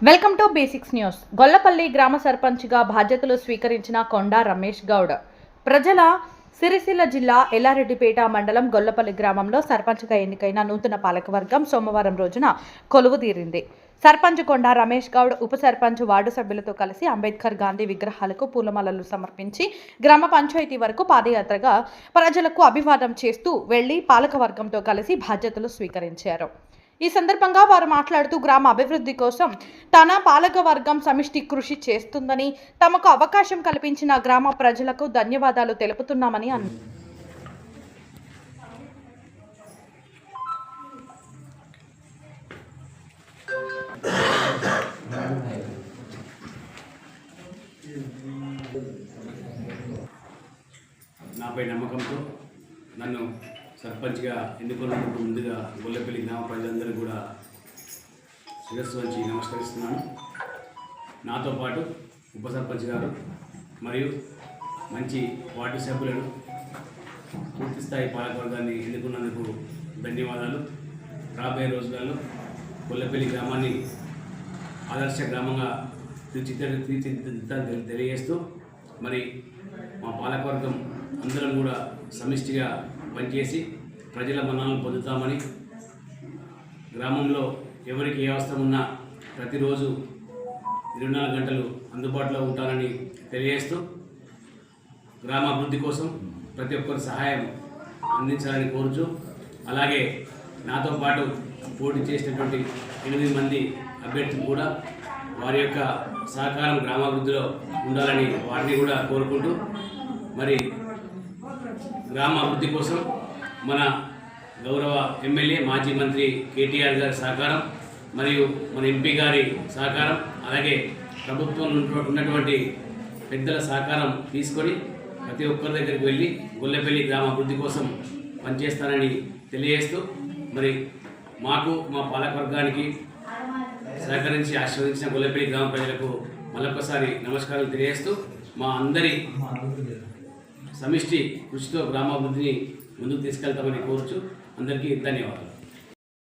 Welcome to basics news. Gollapalli గ్రామ సర్పంచ్గా బాధ్యతలు స్వీకరించిన కొండా రమేష్ గౌడ్ ప్రజల సిరిసిల్ల జిల్లా ఎల్లారెడ్డిపేట మండలం గొల్లపల్లి గ్రామంలో సర్పంచ్గా ఎన్నికైన నూతన పాలకవర్గం సోమవారం రోజున కొలువుదీరింది. సర్పంచ్ కొండా రమేష్ గౌడ్ ఉప సర్పంచ్ వార్డు సభ్యులతో కలిసి అంబేద్కర్ గాంధీ విగ్రహాలకు పూలమాలలు సమర్పించి గ్రామ పంచాయతీ వరకు పాదయాత్రగా ప్రజలకు అభివాదం చేస్తూ వెళ్లి పాలకవర్గంతో కలిసి బాధ్యతలు స్వీకరించారు. ఈ సందర్భంగా వారు మాట్లాడుతూ గ్రామ అభివృద్ధి కోసం తన పాలకవర్గం సమిష్టి కృషి చేస్తుందని, తమకు అవకాశం కల్పించిన గ్రామ ప్రజలకు ధన్యవాదాలు తెలుపుతున్నామని అన్నారు. నాపై నమ్మకంతో నన్ను సర్పంచ్గా ఎన్నుకున్నందుకు ముందుగా గొల్లపల్లి గ్రామ ప్రజలందరూ కూడా శిరస్సు వంచి నమస్కరిస్తున్నాను. నాతో పాటు ఉప సర్పంచ్ గారు మరియు మంచి వార్డు సభ్యులను పూర్తిస్థాయి పాలకవర్గాన్ని ఎన్నుకున్నందుకు ధన్యవాదాలు. రాబోయే రోజులలో గొల్లపల్లి గ్రామాన్ని ఆదర్శ గ్రామంగా తీర్చిదిద్దాలని తెలియజేస్తూ మరి మా పాలకవర్గం అందరం కూడా సమిష్టిగా పనిచేసి ప్రజల మన్ననలు పొందుతామని, గ్రామంలో ఎవరికి ఏ అవసరం ఉన్నా ప్రతిరోజు 24 గంటలు అందుబాటులో ఉంటానని తెలియజేస్తూ గ్రామాభివృద్ధి కోసం ప్రతి ఒక్కరి సహాయం అందించాలని కోరుచు, అలాగే నాతో పాటు పోటీ చేసినటువంటి 8 మంది అభ్యర్థులు కూడా వారి యొక్క సహకారం గ్రామాభివృద్ధిలో ఉండాలని వారిని కూడా కోరుకుంటూ మరి గ్రామ అభివృద్ధి కోసం మన గౌరవ ఎమ్మెల్యే మాజీ మంత్రి కేటీఆర్ గారి సహకారం మరియు మన ఎంపీ గారి సహకారం, అలాగే ప్రభుత్వంలో ఉన్నటువంటి పెద్దల సహకారం తీసుకొని ప్రతి ఒక్కరి దగ్గరికి వెళ్ళి గొల్లపల్లి గ్రామ అభివృద్ధి కోసం పనిచేస్తానని తెలియజేస్తూ మరి మాకు మా పాలకవర్గానికి సహకరించి ఆశీర్వదించిన గొల్లపల్లి గ్రామ ప్రజలకు మరొకసారి నమస్కారాలు తెలియజేస్తూ మా అందరి సమిష్టి కృషితో గ్రామాభివృద్ధిని ముందుకు తీసుకెళ్తామని కోరుచు అందరికీ ధన్యవాదాలు.